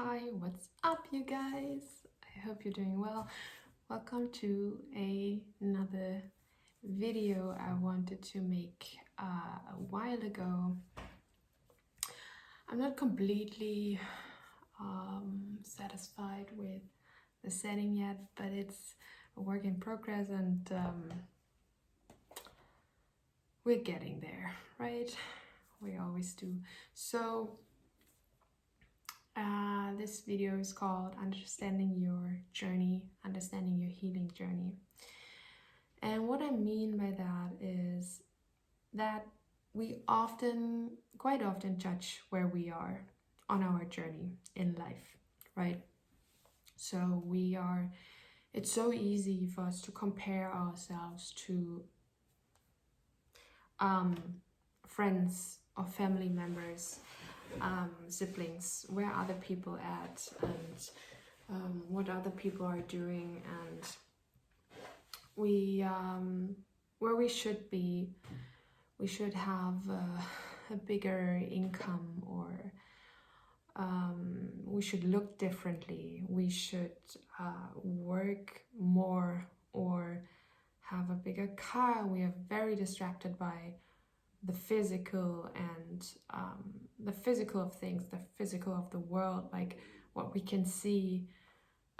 Hi, what's up, you guys? I hope you're doing well. Welcome to another video I wanted to make a while ago. I'm not completely satisfied with the setting yet, but it's a work in progress, and we're getting there, right? We always do. So this video is called Understanding Your Journey, Understanding Your Healing Journey. And what I mean by that is that we quite often judge where we are on our journey in life, right? So it's so easy for us to compare ourselves to friends or family members, siblings, where other people at, and what other people are doing, and where we should be. We should have a bigger income, or we should look differently. We should work more or have a bigger car. We are very distracted by the physical and the physical of things, the physical of the world, like what we can see.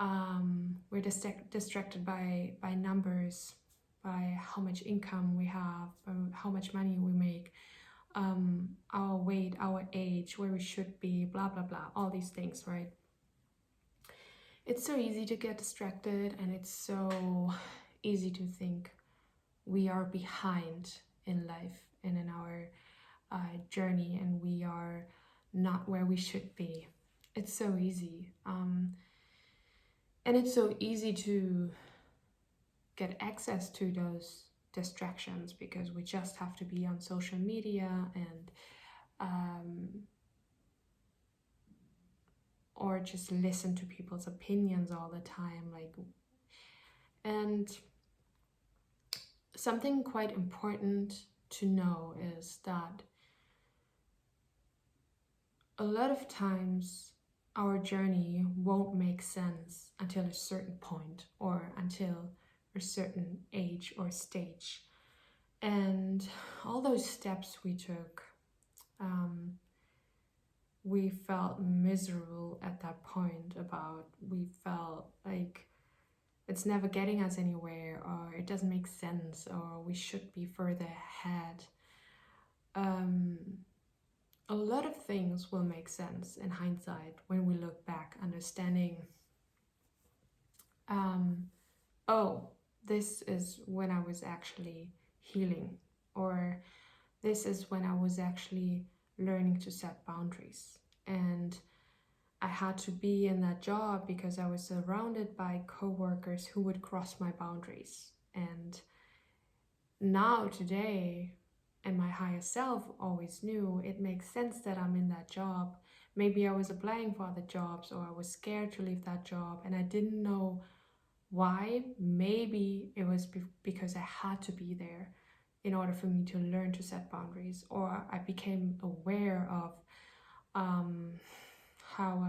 We're distracted by numbers, by how much income we have, how much money we make, our weight, our age, where we should be, blah blah blah, all these things, right? It's so easy to get distracted, and it's so easy to think we are behind in life and in our journey, and we are not where we should be. It's so easy, and it's so easy to get access to those distractions because we just have to be on social media and or just listen to people's opinions all the time, and something quite important to know is that a lot of times our journey won't make sense until a certain point or until a certain age or stage. And all those steps we took, we felt miserable at that point we felt like it's never getting us anywhere, or it doesn't make sense, or we should be further ahead. A lot of things will make sense in hindsight when we look back, understanding, oh, this is when I was actually healing, or this is when I was actually learning to set boundaries. And I had to be in that job because I was surrounded by co-workers who would cross my boundaries. And now, today, and my higher self always knew it makes sense that I'm in that job. Maybe I was applying for other jobs, or I was scared to leave that job and I didn't know why. Maybe it was because I had to be there in order for me to learn to set boundaries, or I became aware of how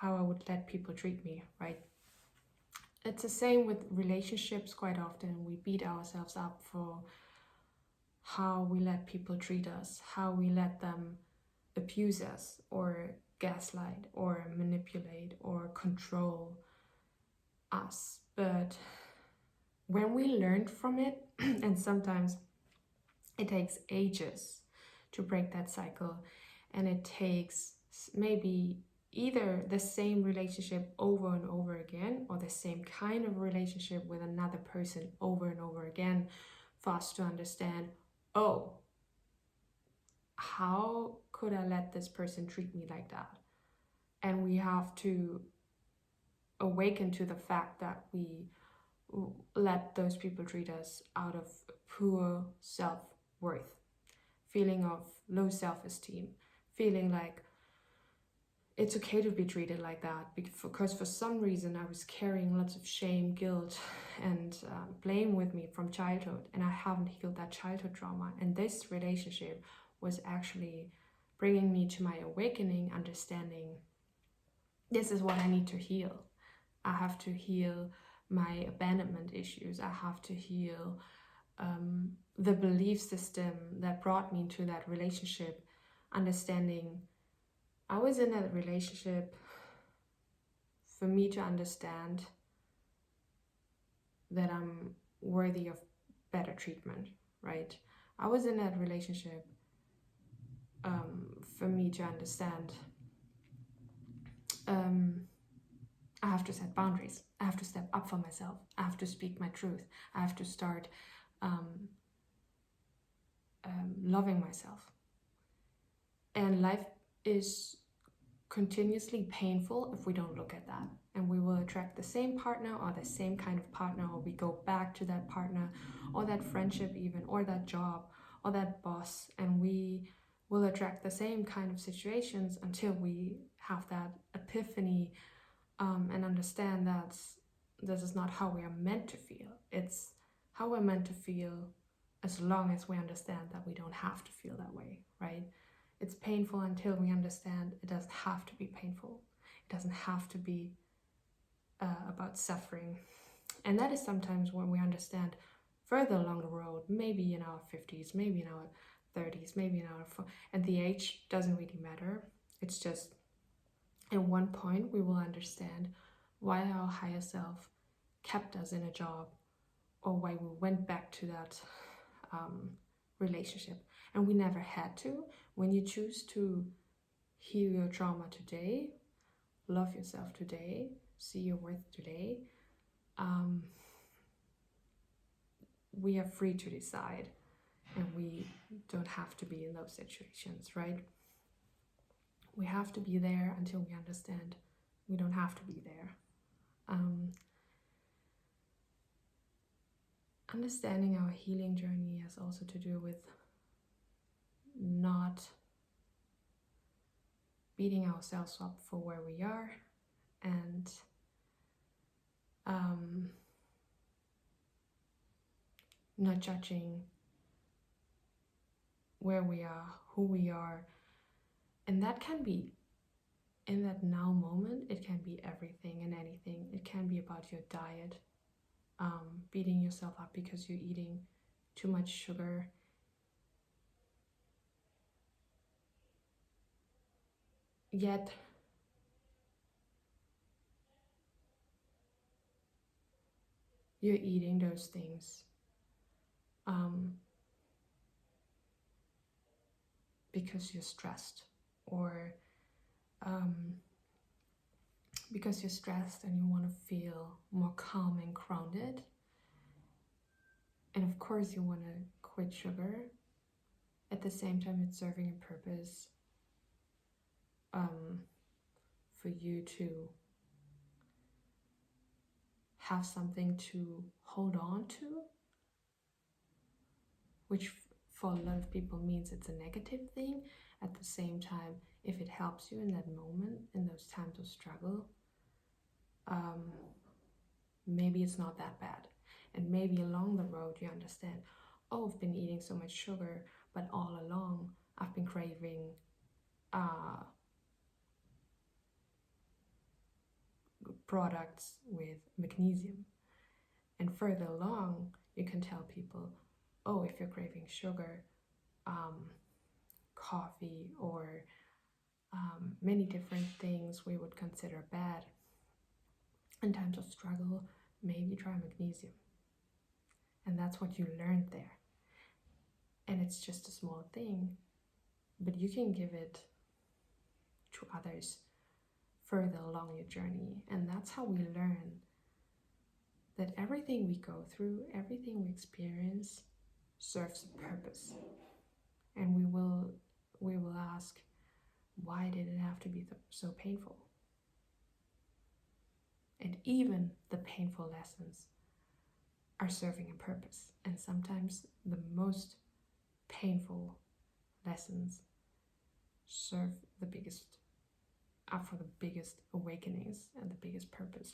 I would let people treat me, right? It's the same with relationships. Quite often we beat ourselves up for how we let people treat us, how we let them abuse us, or gaslight, or manipulate, or control us. But when we learn from it, and sometimes it takes ages to break that cycle, and it takes maybe either the same relationship over and over again, or the same kind of relationship with another person over and over again, for us to understand, oh, how could I let this person treat me like that? And we have to awaken to the fact that we let those people treat us out of poor self-worth, feeling of low self-esteem, feeling like it's okay to be treated like that, because for some reason I was carrying lots of shame, guilt, and blame with me from childhood, and I haven't healed that childhood trauma. And this relationship was actually bringing me to my awakening, understanding this is what I need to heal. I have to heal my abandonment issues. I have to heal the belief system that brought me to that relationship, understanding I was in that relationship for me to understand that I'm worthy of better treatment, right? I was in that relationship for me to understand I have to set boundaries. I have to step up for myself. I have to speak my truth. I have to start loving myself. And life is continuously painful if we don't look at that. And we will attract the same partner or the same kind of partner, or we go back to that partner or that friendship even, or that job or that boss, and we will attract the same kind of situations until we have that epiphany and understand that this is not how we are meant to feel. It's how we're meant to feel as long as we understand that we don't have to feel that way, right? It's painful until we understand it doesn't have to be painful. It doesn't have to be about suffering. And that is sometimes when we understand further along the road, maybe in our 50s, maybe in our 30s, maybe in our... And the age doesn't really matter. It's just at one point we will understand why our higher self kept us in a job, or why we went back to that relationship. And we never had to. When you choose to heal your trauma today, love yourself today, see your worth today, we are free to decide, and we don't have to be in those situations, right? We have to be there until we understand we don't have to be there. Understanding our healing journey has also to do with not beating ourselves up for where we are, and not judging where we are, who we are. And that can be, in that now moment, it can be everything and anything. It can be about your diet, beating yourself up because you're eating too much sugar. Yet you're eating those things because you're stressed, or because you're stressed and you want to feel more calm and grounded. And of course you want to quit sugar. At the same time, it's serving a purpose for you to have something to hold on to, which for a lot of people means it's a negative thing. At the same time, if it helps you in that moment, in those times of struggle, maybe it's not that bad. And maybe along the road you understand, oh, I've been eating so much sugar, but all along I've been craving products with magnesium. And further along, you can tell people, oh, if you're craving sugar, coffee, or many different things we would consider bad in times of struggle, maybe try magnesium. And that's what you learned there. And it's just a small thing, but you can give it to others further along your journey. And that's how we learn that everything we go through, everything we experience serves a purpose. And we will ask, why did it have to be so painful? And even the painful lessons are serving a purpose. And sometimes the most painful lessons serve the biggest, are for the biggest awakenings and the biggest purpose.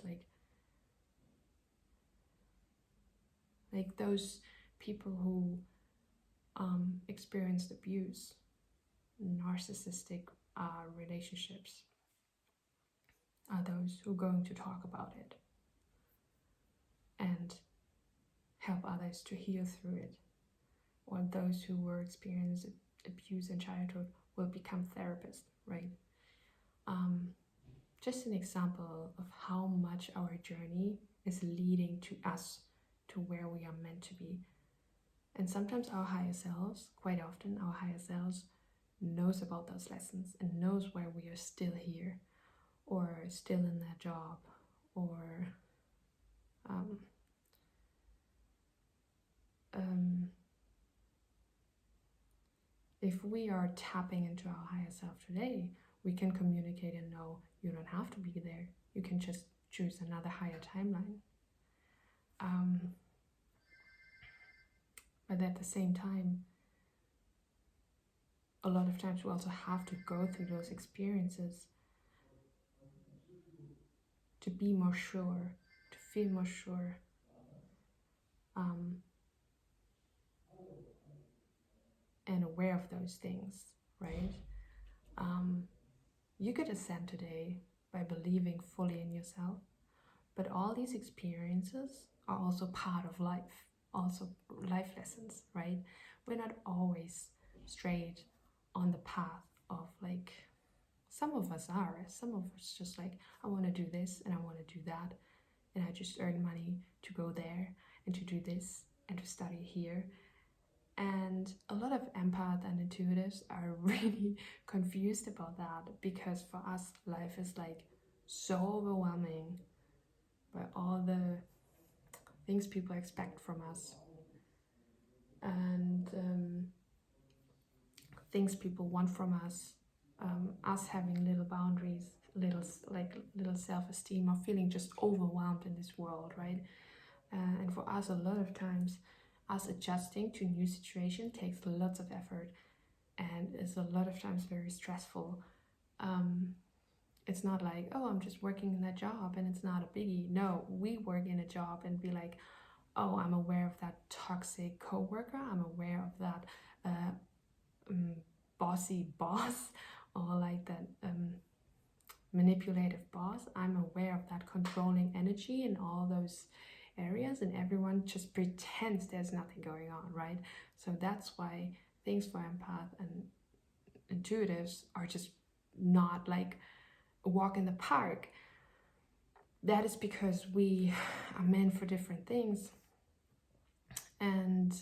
Like those people who experienced abuse, narcissistic relationships, are those who are going to talk about it and help others to heal through it. Or those who were experiencing abuse in childhood will become therapists, right? Just an example of how much our journey is leading to us to where we are meant to be. And sometimes our higher selves, quite often our higher selves, knows about those lessons and knows why we are still here or still in that job, or if we are tapping into our higher self today, we can communicate and know you don't have to be there. You can just choose another higher timeline. But at the same time, a lot of times we also have to go through those experiences to be more sure, to feel more sure. And aware of those things, right? You could ascend today by believing fully in yourself, but all these experiences are also part of life, also life lessons, right? We're not always straight on the path of, like, some of us are, some of us just like, I want to do this and I want to do that, and I just earn money to go there and to do this and to study here. And a lot of empath and intuitives are really confused about that, because for us, life is like so overwhelming by all the things people expect from us, and things people want from us, us having little boundaries, little self-esteem, or feeling just overwhelmed in this world, right? And for us, a lot of times, us adjusting to a new situation takes lots of effort and is a lot of times very stressful. It's not like, oh, I'm just working in that job and it's not a biggie. No, we work in a job and be like, oh, I'm aware of that toxic coworker, I'm aware of that bossy boss, or like that manipulative boss. I'm aware of that controlling energy in all those areas, and everyone just pretends there's nothing going on, right? So that's why things for empath and intuitives are just not like a walk in the park. That is because we are meant for different things, and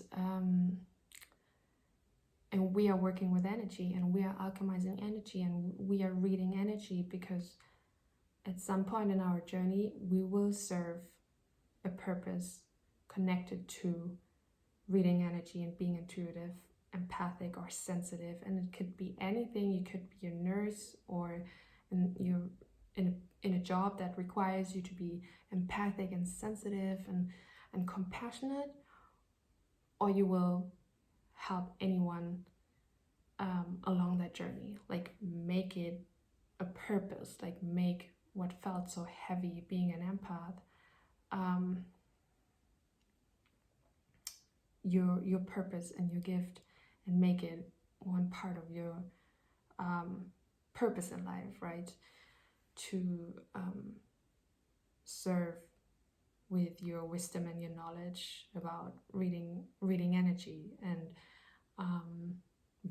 we are working with energy, and we are alchemizing energy, and we are reading energy, because at some point in our journey we will serve a purpose connected to reading energy and being intuitive, empathic, or sensitive. And it could be anything. You could be a nurse, or you're in a job that requires you to be empathic and sensitive and compassionate, or you will help anyone along that journey, like make it a purpose, like make what felt so heavy being an empath your purpose and your gift, and make it one part of your purpose in life, right? To serve with your wisdom and your knowledge about reading energy, and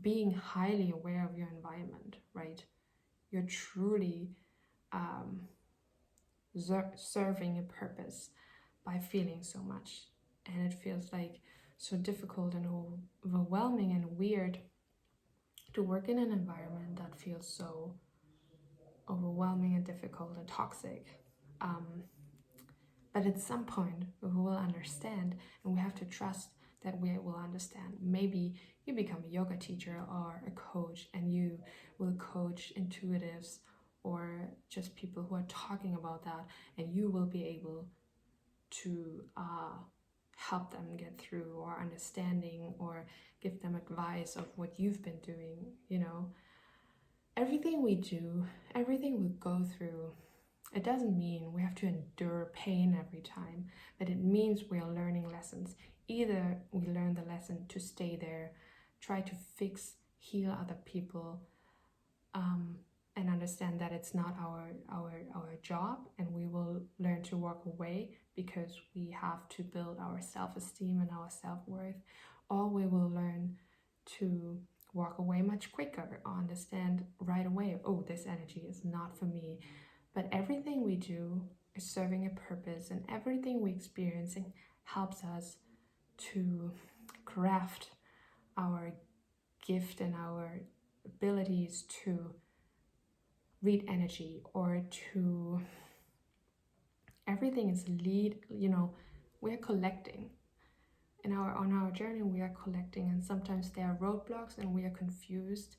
being highly aware of your environment, right? You're truly serving a purpose by feeling so much, and it feels like so difficult and overwhelming and weird to work in an environment that feels so overwhelming and difficult and toxic. But at some point we will understand, and we have to trust that we will understand. Maybe you become a yoga teacher or a coach, and you will coach intuitives or just people who are talking about that, and you will be able to help them get through, or understanding, or give them advice of what you've been doing. You know, everything we do, everything we go through, it doesn't mean we have to endure pain every time, but it means we are learning lessons. Either we learn the lesson to stay there, try to fix, heal other people, and understand that it's not our job, and we will learn to walk away because we have to build our self-esteem and our self-worth, or we will learn to walk away much quicker or understand right away, oh, this energy is not for me. But everything we do is serving a purpose, and everything we experiencing helps us to craft our gift and our abilities to read energy, or to everything is lead, we're collecting on our journey. We are collecting, and sometimes there are roadblocks and we are confused,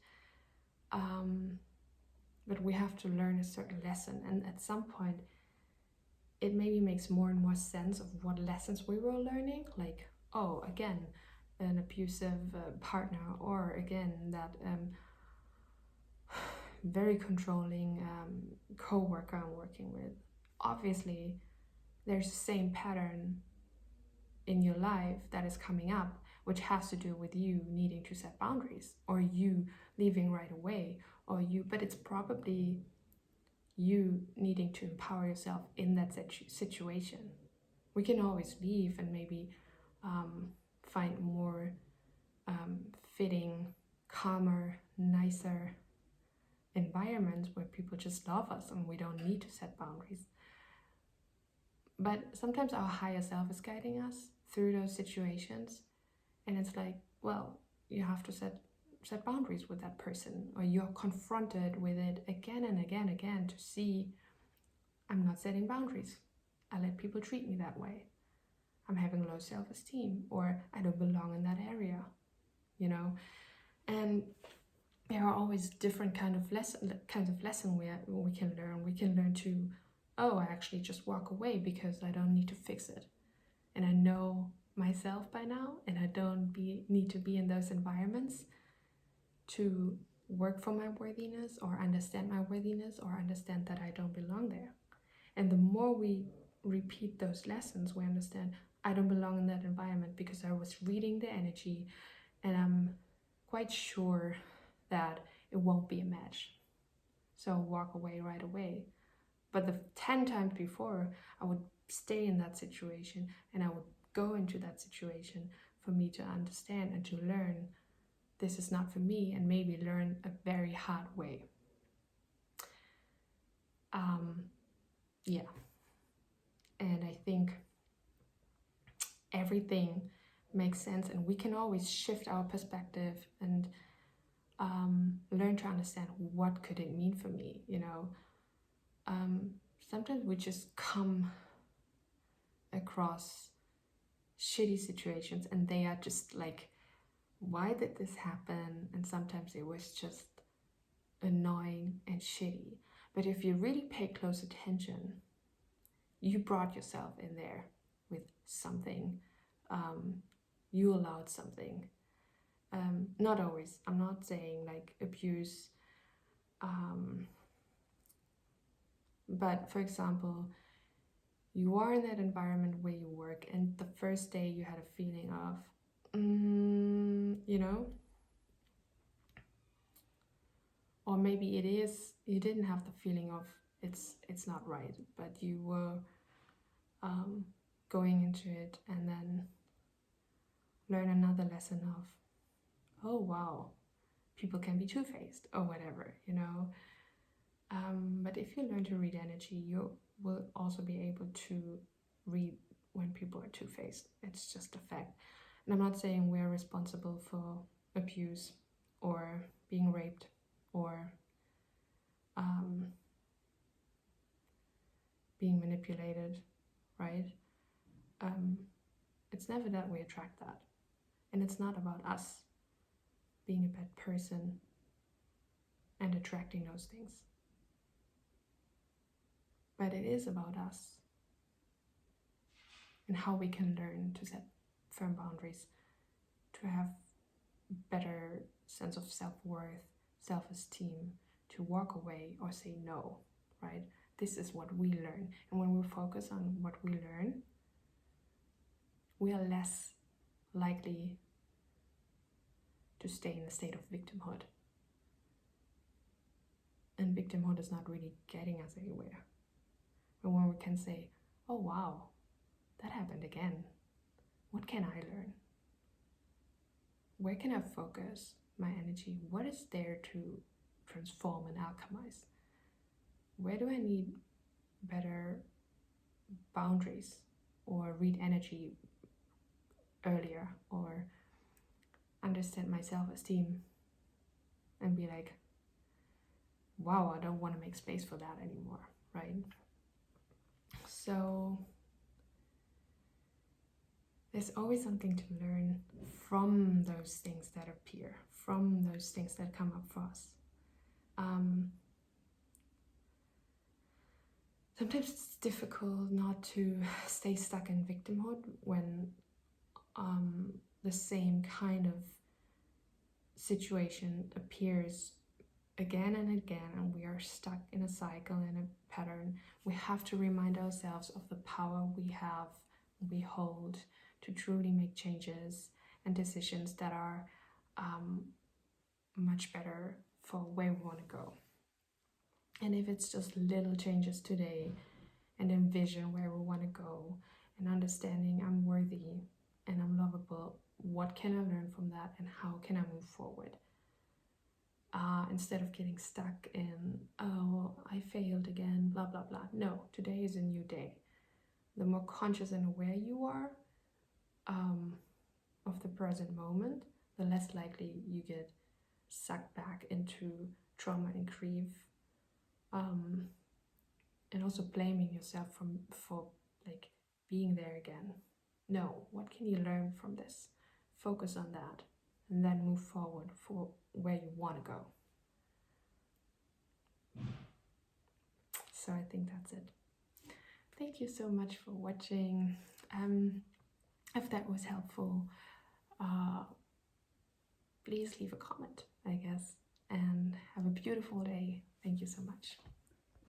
but we have to learn a certain lesson, and at some point it maybe makes more and more sense of what lessons we were learning, like, oh, again, an abusive partner, or again that very controlling co-worker I'm working with. Obviously there's the same pattern in your life that is coming up, which has to do with you needing to set boundaries, or you leaving right away, or but it's probably you needing to empower yourself in that situation. We can always leave and maybe find more fitting, calmer, nicer environments where people just love us and we don't need to set boundaries. But sometimes our higher self is guiding us through those situations, and it's like, well, you have to set boundaries with that person, or you're confronted with it again and again to see, I'm not setting boundaries. I let people treat me that way. I'm having low self-esteem, or I don't belong in that area, and there are always different kinds of lesson we can learn. We can learn to, oh, I actually just walk away because I don't need to fix it, and I know myself by now, and I don't need to be in those environments to work for my worthiness, or understand my worthiness, or understand that I don't belong there. And the more we repeat those lessons, we understand I don't belong in that environment because I was reading the energy, and I'm quite sure that it won't be a match. So walk away right away. But the 10 times before, I would stay in that situation, and I would go into that situation for me to understand and to learn this is not for me, and maybe learn a very hard way. Yeah. And I think everything makes sense, and we can always shift our perspective and learn to understand what could it mean for me. Sometimes we just come across shitty situations, and they are just like, why did this happen? And sometimes it was just annoying and shitty. But if you really pay close attention, you brought yourself in there with something. You allowed something. Not always. I'm not saying like abuse. But for example, you are in that environment where you work, and the first day you had a feeling of, or maybe it is, you didn't have the feeling of it's not right, but you were going into it, and then learn another lesson of, oh wow, people can be two-faced or whatever, but if you learn to read energy, you will also be able to read when people are two-faced. It's just a fact. And I'm not saying we're responsible for abuse or being raped or being manipulated, right? It's never that we attract that. And it's not about us being a bad person and attracting those things. But it is about us and how we can learn to set firm boundaries, to have better sense of self-worth, self-esteem, to walk away or say no, right? This is what we learn. And when we focus on what we learn, we are less likely to stay in a state of victimhood. And victimhood is not really getting us anywhere. But when we can say, oh wow, that happened again. What can I learn? Where can I focus my energy? What is there to transform and alchemize? Where do I need better boundaries, or read energy earlier, or understand my self-esteem and be like, wow, I don't want to make space for that anymore, right? So there's always something to learn from those things that appear, from those things that come up for us. Sometimes it's difficult not to stay stuck in victimhood when the same kind of situation appears again and again, and we are stuck in a cycle, in a pattern. We have to remind ourselves of the power we hold to truly make changes and decisions that are much better for where we want to go. And if it's just little changes today, and envision where we want to go, and understanding I'm worthy and I'm lovable, what can I learn from that, and how can I move forward? Instead of getting stuck in, oh, I failed again, blah, blah, blah. No, today is a new day. The more conscious and aware you are of the present moment, the less likely you get sucked back into trauma and grief, and also blaming yourself for like being there again. No, what can you learn from this? Focus on that, and then move forward for where you want to go. So I think that's it. Thank you so much for watching. If that was helpful, please leave a comment, I guess, and have a beautiful day. Thank you so much.